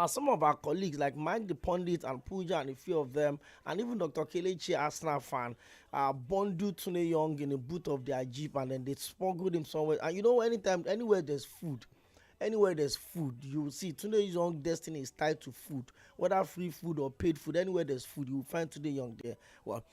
some of our colleagues like Mike the Pundit and Pooja and a few of them, and even Dr. Kelechi Arsenal fan, bundled Tune Young in the boot of their Jeep and then they smuggled him somewhere. And you know, anywhere there's food, you will see Tunde Young destiny is tied to food, whether free food or paid food. Anywhere there's food, you will find Tunde Young there. Well,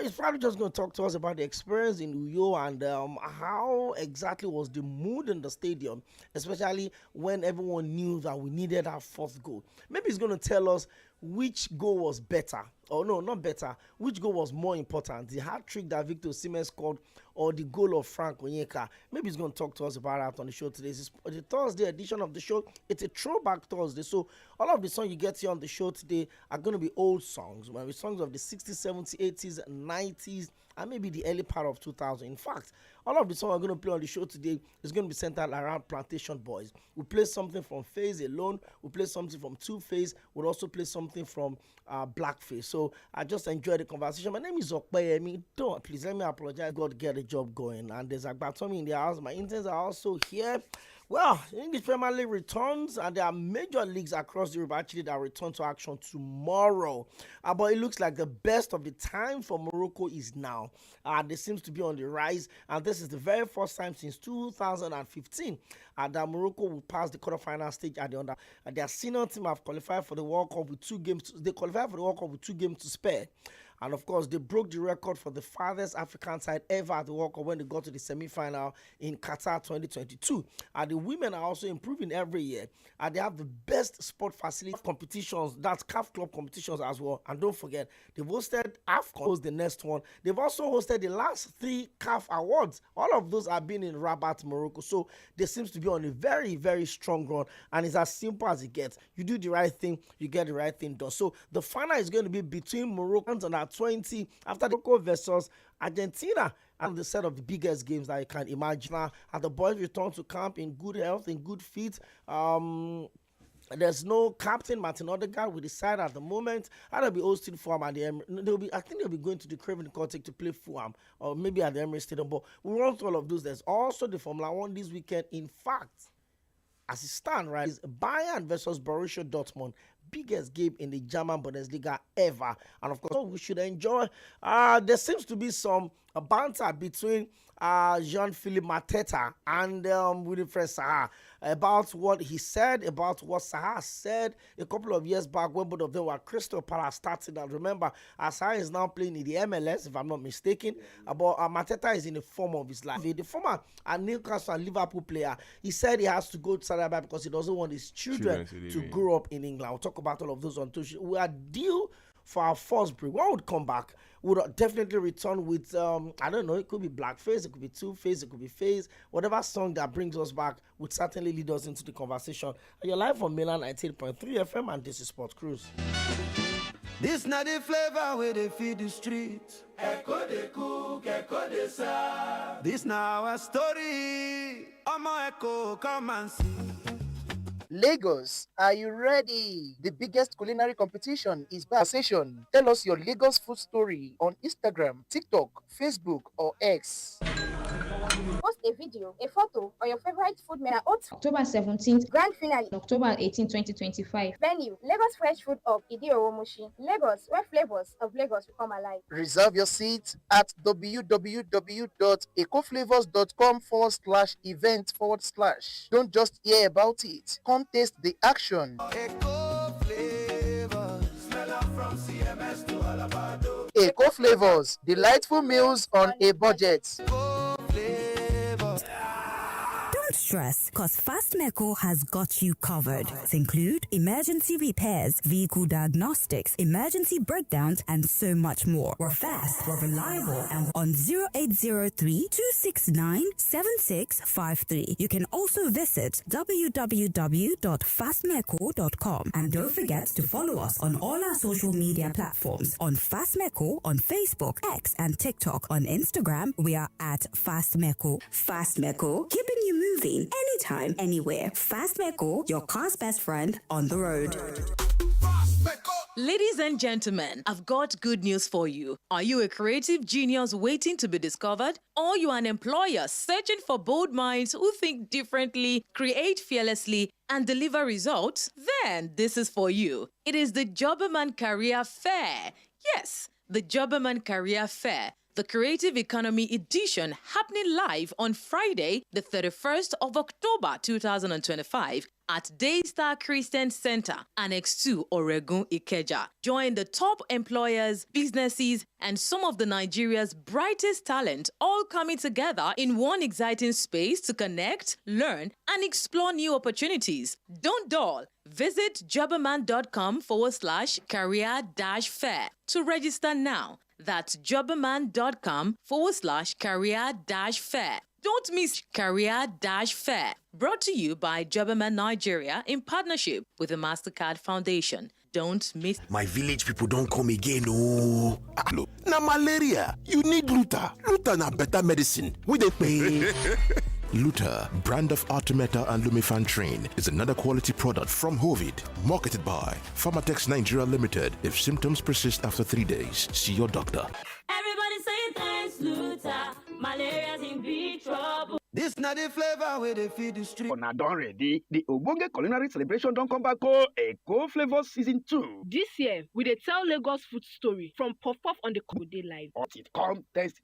he's probably just going to talk to us about the experience in Uyo and how exactly was the mood in the stadium, especially when everyone knew that we needed our fourth goal. Maybe he's going to tell us which goal was better, or no, not better, which goal was more important, the hat trick that Victor Osimhen scored or the goal of Frank Onyeka. Maybe he's going to talk to us about that on the show today. This is the Thursday edition of the show. It's a throwback Thursday, so all of the songs you get here on the show today are going to be old songs, maybe songs of the 60s, 70s, 80s, 90s, and maybe the early part of 2000. In fact, all of the songs I'm going to play on the show today is going to be centered around Plantation Boys. We play something from Phase Alone. We play something from Two Phase. We'll also play something from Blackface. So I just enjoyed the conversation. My name is Okpeyemi. Don't please let me apologize. God get the job going. And there's Agbatomi in the house. My interns are also here. Well, English Premier League returns, and there are major leagues across Europe actually that return to action tomorrow. But it looks like the best of the time for Morocco is now. They seems to be on the rise, and this is the very first time since 2015 that Morocco will pass the quarterfinal stage at the under. Their senior team have qualified for the World Cup with 2 games. They qualified for the World Cup with 2 games to spare. And of course, they broke the record for the farthest African side ever at the World Cup when they got to the semi-final in Qatar 2022. The women are also improving every year. They have the best sport facility competitions, that's CAF club competitions as well. And don't forget, they've hosted AFCON, the next one. They've also hosted the last 3 CAF awards. All of those have been in Rabat, Morocco. So they seems to be on a very, very strong run. And it's as simple as it gets. You do the right thing, you get the right thing done. So the final is going to be between Moroccans and our 20 after Morocco versus Argentina, and the set of the biggest games that you can imagine. And the boys return to camp in good health, in good feet. There's no captain Martin Odegaard with the side at the moment. And they'll be hosting Fulham at the Emirates. I think they'll be going to the Craven-Cottage to play Fulham, or maybe at the Emirates Stadium. But we want all of those. There's also the Formula One this weekend. In fact, as it stands, right, is Bayern versus Borussia Dortmund. Biggest game in the German Bundesliga ever. And of course, we should enjoy. There seems to be some banter between Jean-Philippe Mateta and Wilfried Zaha about what he said, about what Zaha said a couple of years back when both of them were Crystal Palace starting. And remember, Zaha is now playing in the MLS, if I'm not mistaken. But Mateta is in the form of his life. The former Newcastle and Liverpool player, he said he has to go to Saudi Arabia because he doesn't want his children to grow up in England. We'll talk about all of those on Tuesday. We are due for our first break. When we would come back, we would definitely return with, I don't know, it could be Blackface, it could be Two Phase, it could be Phase. Whatever song that brings us back would certainly lead us into the conversation. You're live on Milan 98.3 FM, and this is Sport Cruise. This not the flavor where they feed the streets. Echo they cook, echo they serve. This now our story. I'ma echo, come and see. Lagos, are you ready? The biggest culinary competition is back. Session. Tell us your Lagos food story on Instagram, TikTok, Facebook, or X. Post a video, a photo, or your favorite food menu. October 17th, Grand finale, October 18, 2025. Venue, Lagos Fresh Food Hub, Idi-Owo-Mushi. Lagos, where flavors of Lagos will come alive. Reserve your seat at www.ecoflavors.com/event/. Don't just hear about it. Come taste the action. Echo flavors. Smell up from CMS to Alabado. Eco Flavors, delightful meals on a budget. Don't stress, cause Fastmeco has got you covered. To include emergency repairs, vehicle diagnostics, emergency breakdowns, and so much more. We're fast, we're reliable, and on 0803-269-7653. You can also visit www.fastmeco.com. And don't forget to follow us on all our social media platforms. On Fastmeco on Facebook, X, and TikTok. On Instagram, we are at Fastmeco. Fastmeco, keeping you moving anytime, anywhere. Fastmeco, your car's best friend on the road. Fastmeco. Ladies and gentlemen, I've got good news for you. Are you a creative genius waiting to be discovered? Or you are an employer searching for bold minds who think differently, create fearlessly, and deliver results? Then this is for you. It is the Jobberman Career Fair. Yes, the Jobberman Career Fair. The Creative Economy Edition happening live on Friday, the 31st of October 2025 at Daystar Christian Center, Annex 2, Oregun, Ikeja. Join the top employers, businesses, and some of the Nigeria's brightest talent all coming together in one exciting space to connect, learn, and explore new opportunities. Don't dull. Visit jobberman.com/career-fair to register now. That's jobberman.com/career-fair. Don't miss Career-Fair. Brought to you by Jobberman Nigeria in partnership with the MasterCard Foundation. Don't miss. My village people don't come again, oh. Now malaria, you need Luta. Luta na better medicine. We dey pay. Luta, brand of Artemata and Lumefantrine, is another quality product from Hovid, marketed by Pharmatex Nigeria Limited. If symptoms persist after 3 days, see your doctor. Everybody say thanks, Luta. Malaria's in big trouble. This not the flavor where they feed the street. Una don ready? The Ogbonge culinary celebration don come back Cʀᴇᴜ season 2. This year, we dey tell Lagos food story from Puff Puff on the Code Live. Come taste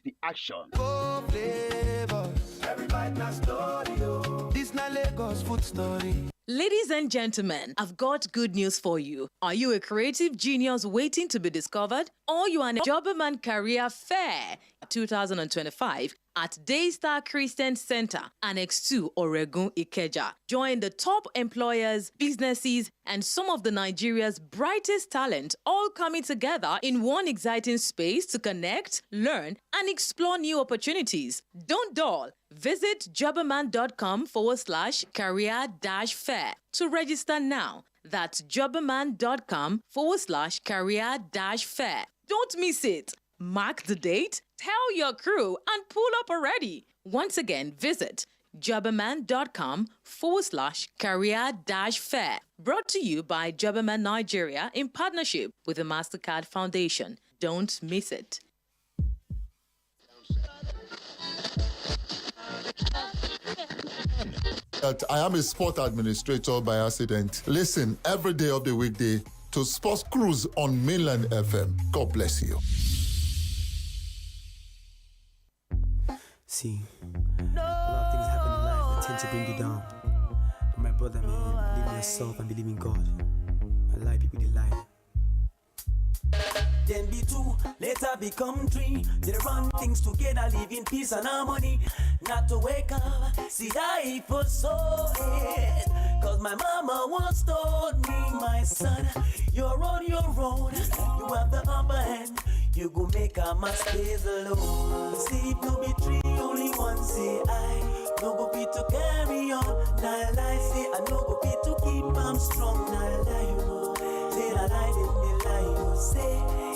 the action. Oh, flavors. Everybody na story, oh. This na Lagos food story. Ladies and gentlemen, I've got good news for you. Are you a creative genius waiting to be discovered? Or you are a Jobberman Career Fair 2025 at Daystar Christian Center, Annex 2, Oregun, Ikeja. Join the top employers, businesses, and some of the Nigeria's brightest talent all coming together in one exciting space to connect, learn, and explore new opportunities. Don't dull. Visit jobberman.com/career-fair to register now. That's jobberman.com/career-fair. Don't miss it. Mark the date, tell your crew, and pull up already. Once again, visit jobberman.com/career-fair. Brought to you by Jobberman Nigeria in partnership with the MasterCard Foundation. Don't miss it. I am a sport administrator by accident. Listen every day of the weekday to Sports Cruise on Mainland FM. God bless you. See, a lot of things happen in life that tend to bring you down. But my brother, man, believe in yourself and believe in God. I lie, people, they lie. Then be two, later become three. They run things together, live in peace and harmony. Not to wake up, see I for so it. Cause my mama once told me, my son, you're on your own. You have the upper hand. You go make a man stays alone. See if no be three, only one say I. No go be to carry on. Nah lie, say I no go be to keep am strong. Nah lie, you say I lie, then they lie, you say.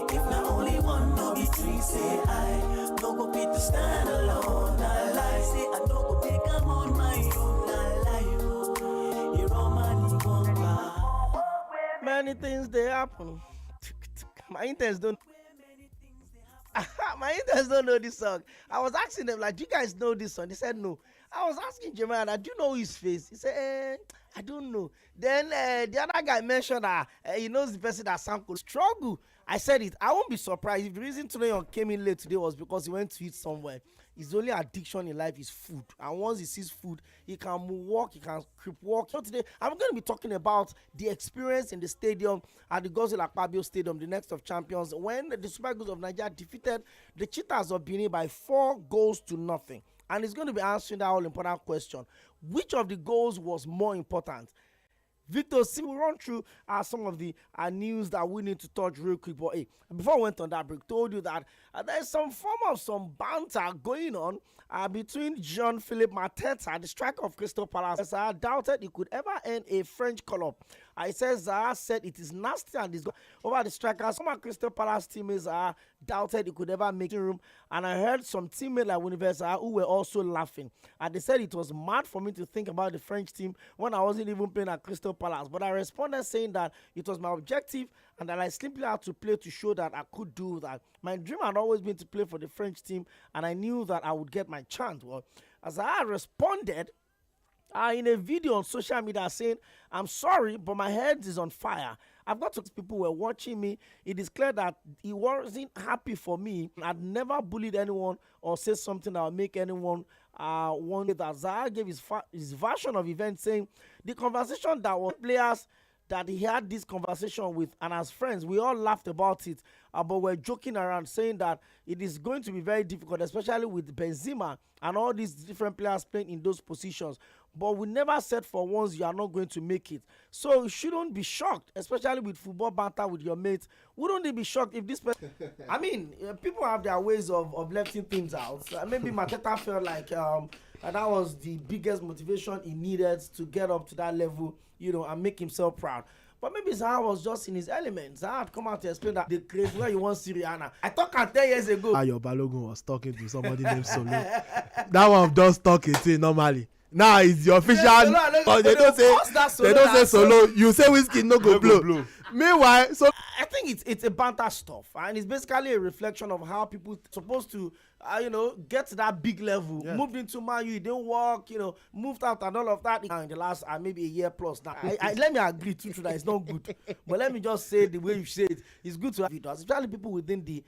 If not only one, no be three, say I. No go be to stand alone. Nah lie, say I no go make am on my own. Nah lie, you all money won't buy. Many things they happen. My interns don't. My interns don't know this song. I was asking them, like, do you guys know this song? They said no. I was asking Jeremiah, do you know his face? He said, I don't know. Then the other guy mentioned that he knows the person that sang struggle. I said it. I won't be surprised if the reason Tᴏɪᴜnᴜ came in late today was because he went to eat somewhere. His only addiction in life is food. And once he sees food, he can walk, he can creep walk. So today, I'm going to be talking about the experience in the stadium at the 괏ᴜᴜ Stadium, the next of champions, when the Super Eagles of Nigeria defeated the Cheetahs of Benin by 4-0. And he's going to be answering that all-important question. Which of the goals was more important? Victor, see, we'll run through some of the news that we need to touch real quick. But hey, before I went on that break, told you that there's some form of some banter going on between Jean-Philippe Mateta, the striker of Crystal Palace. I doubted he could ever earn a French club. I said Zaha said it is nasty and is over the striker. Some of Crystal Palace teammates doubted he could ever make room. And I heard some teammates like Universal who were also laughing. And they said it was mad for me to think about the French team when I wasn't even playing at Crystal Palace, but I responded saying that it was my objective and that I simply had to play to show that I could do that. My dream had always been to play for the French team, and I knew that I would get my chance. Well, as I responded in a video on social media saying, I'm sorry, but my head is on fire. I've got to people were watching me. It is clear that he wasn't happy for me. I'd never bullied anyone or said something that would make anyone want that. Zaha gave his version of events, saying the conversation that was players that he had this conversation with, and as friends, we all laughed about it, but we're joking around saying that it is going to be very difficult, especially with Benzema and all these different players playing in those positions. But we never said for once you are not going to make it. So you shouldn't be shocked, especially with football banter with your mates. Wouldn't they be shocked if this person... I mean, people have their ways of letting things out. Maybe Mateta felt like that was the biggest motivation he needed to get up to that level, and make himself proud. But maybe Zaha was just in his element. Zaha had come out to explain that the craze where you want Rihanna. I thought 10 years ago. Ayo Balogun was talking to somebody named Solo. That one does talk it normally. Now it's the official. They don't say Solo. You say whiskey no go blow. Meanwhile, so I think it's a banter stuff, and it's basically a reflection of how people supposed to, get to that big level. Yeah. Moved into Man U, didn't work, moved out and all of that. In the last maybe a year plus now, let me agree to that it's not good, but let me just say the way you say it, it's good to have it, especially people within the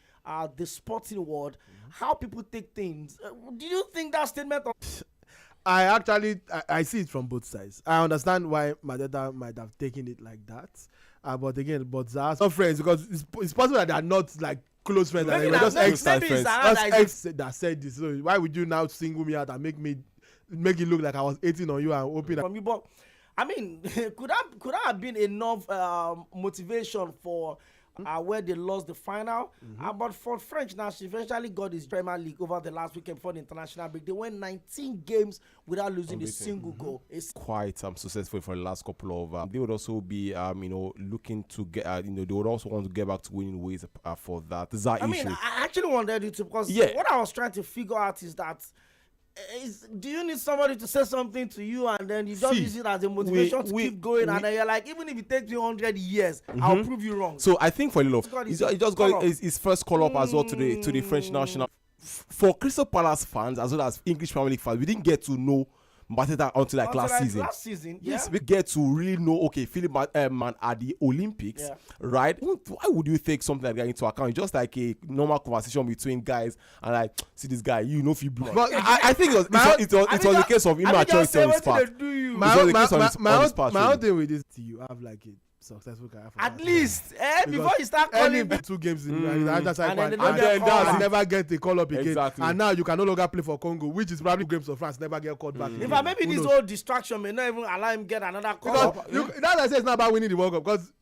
sporting world, how people take things. Do you think that statement? I see it from both sides. I understand why Mateta might have taken it like that. But again, Zaha's not friends, because it's possible that they are not like close friends. Maybe they're just ex-friends. Ex that said this. So why would you now single me out and make it look like I was 18 on you and open from you? But I mean, could that have been enough motivation for where they lost the final? But for French now, she eventually got his Premier League over the last weekend before the international break. They went 19 games without losing a single goal. It's quite successful for the last couple of. They would also be, looking to get, they would also want to get back to winning ways for that. I mean, I actually wanted you to, because what I was trying to figure out is that. Do you need somebody to say something to you and then you just use it as a motivation to keep going, and then you're like, even if it takes you 100 years, I'll prove you wrong? So I think for Love, he just got his first call up as well to the French national. For Crystal Palace fans as well as English Premier League fans, we didn't get to know Mateta until last season. Yes, we get to really know, okay, Philip man at the Olympics, right? Why would you take something like that into account? It's just like a normal conversation between guys and like, see this guy, if you blow. But I think it was a case of immaturity on his part. My own thing with this, you have like a successful career for at least before you start calling 2 games in the other side, and then never get a call up again. Exactly. And now you can no longer play for Congo, which is probably games of France, never get called back. In fact, maybe this whole distraction may not even allow him get another call. That's why I say it's not about winning the World Cup, because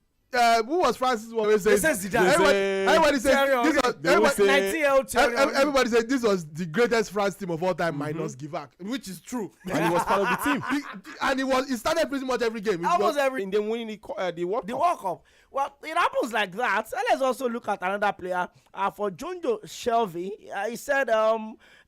who was Francis always saying? Everybody said this was the greatest France team of all time, minus Givac, which is true. And he was part of the team. And he started pretty much every game. Almost every. And then winning the World Cup. Well, it happens like that. So let's also look at another player. For Jonjo Shelvey, he said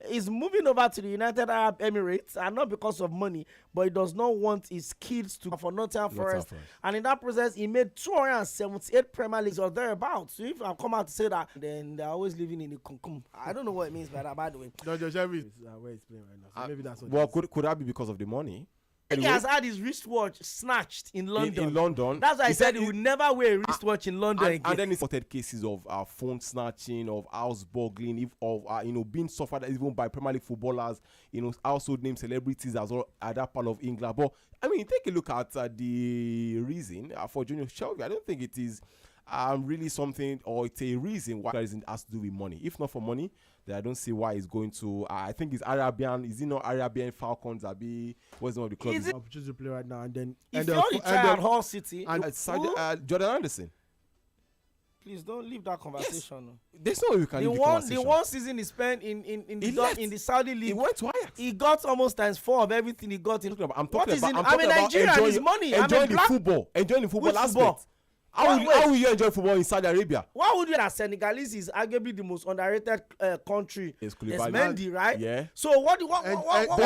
he's moving over to the United Arab Emirates, and not because of money, but he does not want his kids to for Nottingham Forest. And in that process, he made 278 Premier Leagues or thereabouts. So if I come out to say that, then they're always living in the concum. I don't know what it means by that, by the way. Jonjo Shelvey is where he's playing right now. So maybe that's what. Well, could that be because of the money? Anyway, he has had his wristwatch snatched in London. In London. That's why he said he would never wear a wristwatch in London again. And then he reported cases of phone snatching, of house burgling, of being suffered even by Premier League footballers, household name celebrities as well at that part of England. But I mean, take a look at the reason for Jonjo Shelvey. I don't think it is really something, or it's a reason why it has to do with money. If not for money, then I don't see why he's going to. I think it's Arabian. Is he not Arabian Falcons? What's the name of the club? Is it opportunity to play right now? And then if you only try at Hull City and Jordan Anderson. Please don't leave that conversation. Yes. There's no way we can leave the conversation. The one season he spent in the Saudi league. He went to Ajax. He got almost ×4 of everything he got in. I'm talking about Nigeria and his money. Enjoying the football. Enjoying the football aspect. How will you enjoy football in Saudi Arabia? Why would you that Senegalese is arguably the most underrated country? It's Mendy, right? Yeah. So what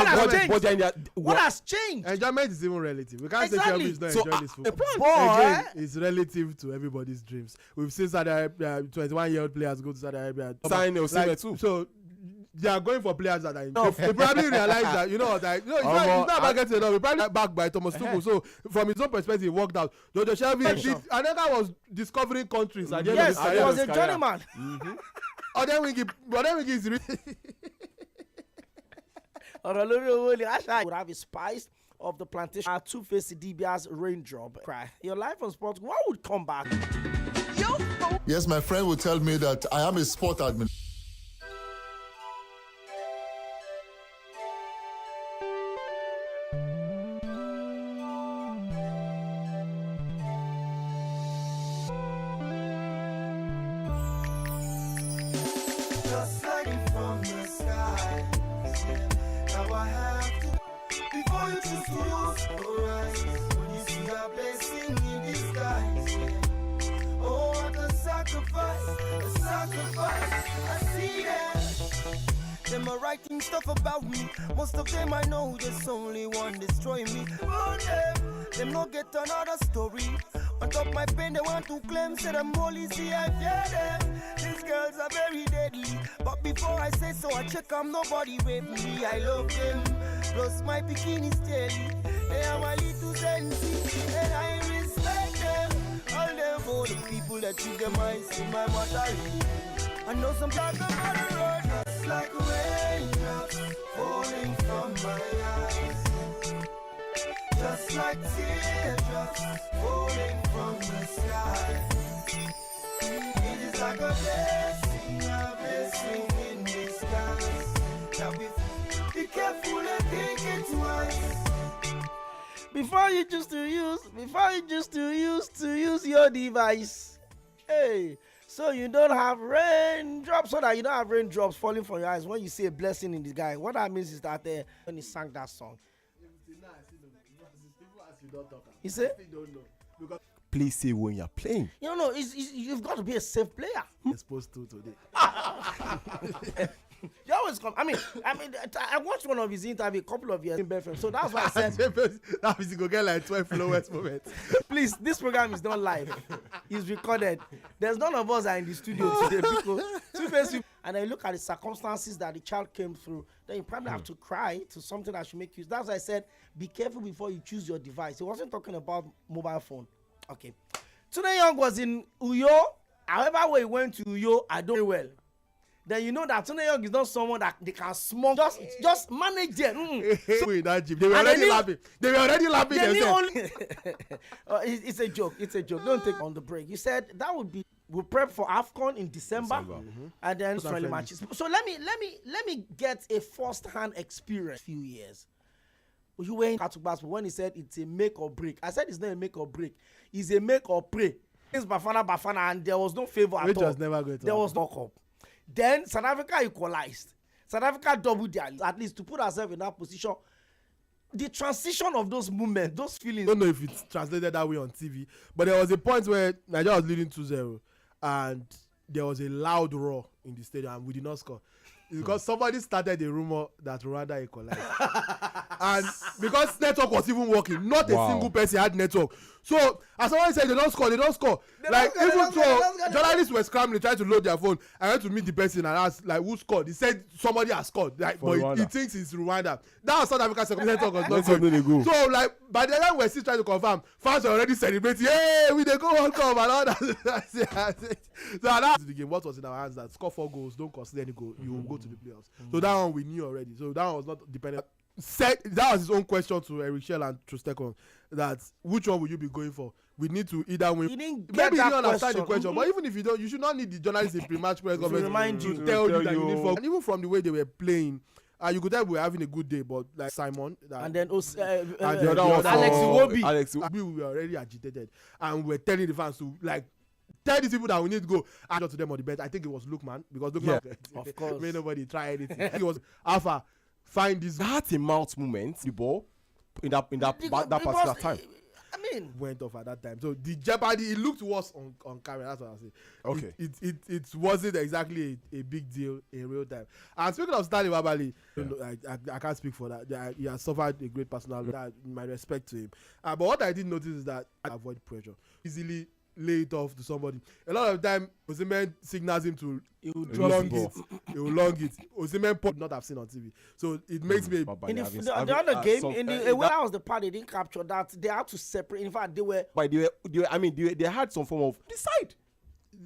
has changed? What has changed? Enjoyment is even relative. We can't say Kelvin is not enjoying this football. Boy, it's relative to everybody's dreams. We've seen Saudi Arabia, 21-year-old players go to Saudi Arabia. Sign Osimhen too. So they are going for players that are they probably realize that it's not about getting enough. He probably backed by Thomas Tuchel. So from his own perspective, it worked out. Jojo Shelby, Aneka was discovering countries at the end of his career. Yes, he was a journeyman. Other wing is would have a spice of the plantation. Two-faced DBR's raindrop cry. Your life on sports, what would come back? Yes, my friend will tell me that I am a sport admin. Them are writing stuff about me. Most of them I know, just only one destroy me. Oh, them no get another story. On top my pain, they want to claim, say them holy, see I fear them. These girls are very deadly. But before I say so, I check them, nobody rape me. I love them. Plus my bikini's daily. They are my little sensi, and I respect them. All them for the people that treat them eyes in my mother. I know some talk about the road, just like raindrops falling from my eyes, just like teardrops falling from the sky. It is like a blessing in disguise. Now be careful and think it twice. Before you choose to use your device. Hey. So you don't have raindrops, so that you don't have raindrops falling from your eyes when you see a blessing in the sky. What that means is that when he sang that song, he said, please say when you're playing. You know, you've got to be a safe player. Exposed to today. You always come. I mean, I watched one of his interview a couple of years in Bedford, so that's why I said that means you go get like 12 lowest moments. Please, this program is not live; it's recorded. There's none of us are in the studio today because and then you look at the circumstances that the child came through. Then you probably have to cry to something that should make you. That's why I said, be careful before you choose your device. He wasn't talking about mobile phone. Okay, Tᴚɪᴛᴛ was in Uyo. However, when he went to Uyo, I don't know well. Then you know that Tᴚɪᴛᴛ is not someone that they can smoke. Just manage them. They were already laughing. Themselves. It's a joke. It's a joke. Don't take on the break. You said that would be. We'll prep for AFCON in December. And then friendly matches. So let me get a first-hand experience. Few years. You were in Katubas when he said it's a make or break. I said it's not a make or break. It's a make or pray. It's Bafana, and there was no favor at all. Which was never going to. There was no cup. Then South Africa equalized. South Africa doubled their lead, at least to put ourselves in that position. The transition of those movements, those feelings. I don't know if it's translated that way on TV, but there was a point where Nigeria was leading 2-0 and there was a loud roar in the stadium and we did not score. It's because somebody started a rumor that Rwanda equalized. And because network was even working, not a single person had network. So as someone said, they don't score. Journalists were scrambling, trying to load their phone. I went to meet the person and asked, like, who scored? He said somebody has scored, like, but he thinks it's Rwanda. That was South Africa's network was not good. So like by the time we're still trying to confirm, fans are already celebrating. Hey, we they go World Cup and all that. So that's the game. What was in our hands? That score 4 goals, don't concede any goal, you will go to the playoffs. So that one we knew already. So that one was not dependent. That was his own question to Iṛsᴛ and Tᴚɪᴛᴛ, that which one will you be going for? We need to either win. Maybe you don't understand the question, but even if you don't, you should not need the journalists in pre-match press conference to tell you that you need for. And even from the way they were playing, you could tell we were having a good day, but like Simon and then the other one, Alex we were already agitated, and we were telling the fans to like tell these people that we need to go and to them on the bench. I think it was Lookman, because Lookman of course made nobody try anything. It was Alpha. Find this that amount moment the ball in that particular time. went off at that time. So the jeopardy, it looked worse on camera. That's what I say. Okay. It wasn't exactly a big deal in real time. And speaking of Stanley Wabali, I can't speak for that. He has suffered a great personal loss. My respect to him. But what I did notice is that I avoid pressure. Easily lay it off to somebody. A lot of the time, Osimhen signals him to he will long it. Osimhen would not have seen on TV. So it makes me in the other game in the when I was the part, they didn't capture that. They had to separate. In fact, they were they had some form of decide.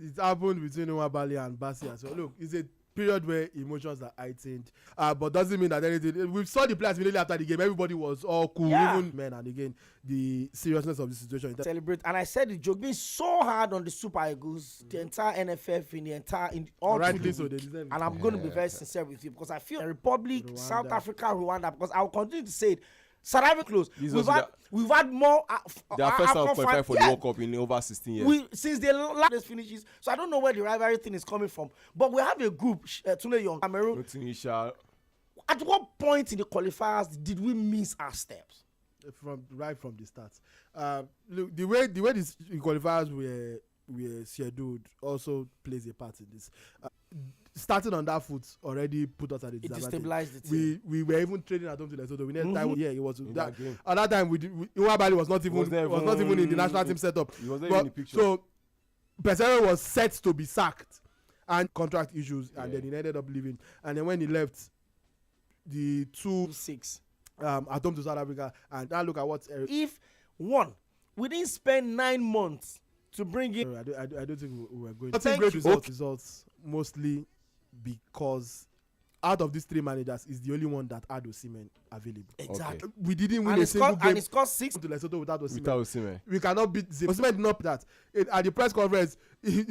It happened between Nwabali and Basi as well. Look, it's a period where emotions are heightened, but doesn't mean that anything. We saw the players immediately after the game. Everybody was all cool, even men. And again, the seriousness of the situation. Celebrate, and I said the joke being so hard on the Super Eagles, the entire NFF, rightly so, they deserve it. And I'm going to be very sincere with you because I feel the Republic, Rwanda. South Africa, Rwanda. Because I will continue to say it. South Africa close. We've had more. They are first time qualified for the World Cup in over 16 years. Since the last finishes, so I don't know where the rivalry thing is coming from. But we have a group, Tᴏɪᴛᴛ, Cameroon. At what point in the qualifiers did we miss our steps? Right from the start. Look, the way the qualifiers were scheduled also plays a part in this. Starting on that foot already put us at a disadvantage. It destabilized the team. We were even training at home to Lesotho. We needed time. Yeah, it was that. At that time, Nwabali was not even in the national team setup. He was not in the picture. So Pesero was set to be sacked, and contract issues, and then he ended up leaving. And then when he left, the 2-6 at home to South Africa, and now look at what. If we didn't spend 9 months to bring in. I don't think we were going to see great results mostly because out of these 3 managers is the only one that had Osimhen available. Exactly. We didn't win a single game. And it's got 6 to Lesotho without Osimhen. We cannot beat Osimhen did not that. At the press conference,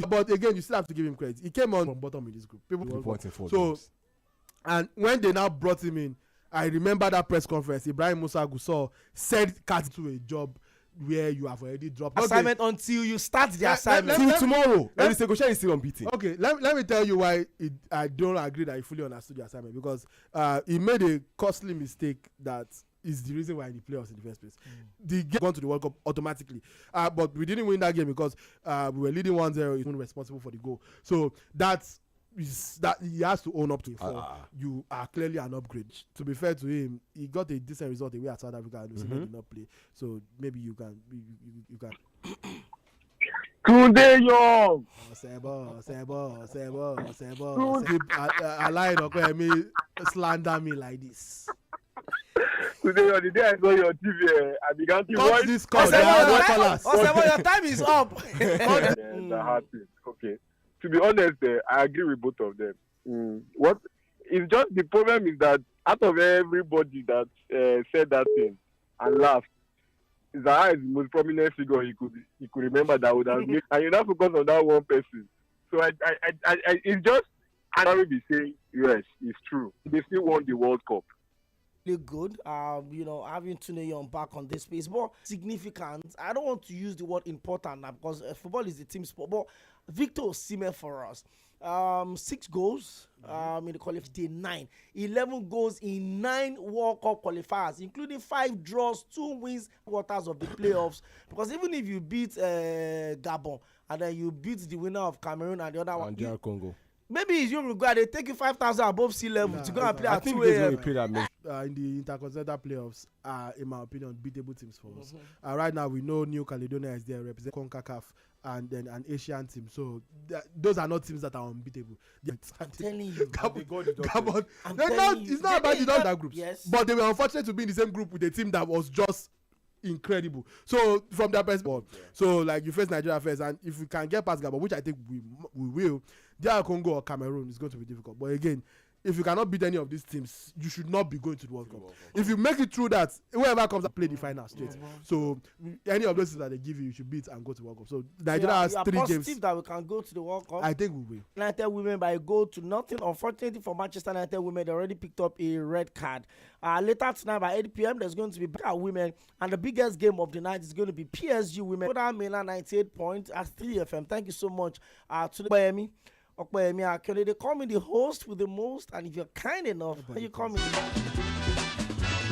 but again, you still have to give him credit. He came on from bottom in this group. And when they now brought him in, I remember that press conference. Ibrahim Musa Gusau said cut to a job where you have already dropped assignment until you start the assignment. Till tomorrow. ᴏᴜᴛ is still unbeaten. Okay, let me tell you why I don't agree that he fully understood the assignment, because he made a costly mistake that is the reason why he played us in the first place. The game gone to the World Cup automatically, but we didn't win that game because we were leading 1-0. He's responsible for the goal, so that's that he has to own up to. You are clearly an upgrade. To be fair to him, he got a decent result away at South Africa and Osimhen did not play, so maybe you can Tunde lie and slander me like this. Today, the day I saw your TV, I began to watch this call. Your time is up. That happens. Okay. To be honest, I agree with both of them. What is just the problem is that out of everybody that said that thing and laughed, Zaha is the most prominent figure he could remember that would have made, and you not focus on that one person. So I it's just I don't be saying yes, it's true. They still won the World Cup. Good, having Tᴏɪᴛᴛ back on this space, but significant. I don't want to use the word important now because football is the team sport. But Victor Osimhen for us, 6 goals in the qualifiers, day 9, 11 goals in 9 World Cup qualifiers, including 5 draws, 2 wins, quarters of the playoffs. Because even if you beat Gabon and then you beat the winner of Cameroon and the other one, DR Congo. Maybe it's Uruguay. They take you 5,000 above sea level to go and play at 2 a.m. In the intercontinental playoffs are, in my opinion, beatable teams for us. Right now, we know New Caledonia is there, represent CONCACAF and then an Asian team. So those are not teams that are unbeatable. I'm telling you, Gabon. It's not about the other groups, but they were unfortunate to be in the same group with a team that was just incredible. So from that perspective, so like you face Nigeria first, and if we can get past Gabon, which I think we will, DR Congo or Cameroon is going to be difficult. But again, if you cannot beat any of these teams, you should not be going to the World Cup. If you make it through that, whoever comes and play the final straight. So any of those things that they give you should beat and go to the World Cup. So Nigeria has 3 games. Positive that we can go to the World Cup. I think we will. United women by a goal to nothing. Unfortunately for Manchester United women, they already picked up a red card. Later tonight by 8 p.m, there's going to be Becca women, and the biggest game of the night is going to be PSG women. Milan 98 points at 3 FM. Thank you so much to the Miami. They call me the host with the most, and if you're kind enough, you call me.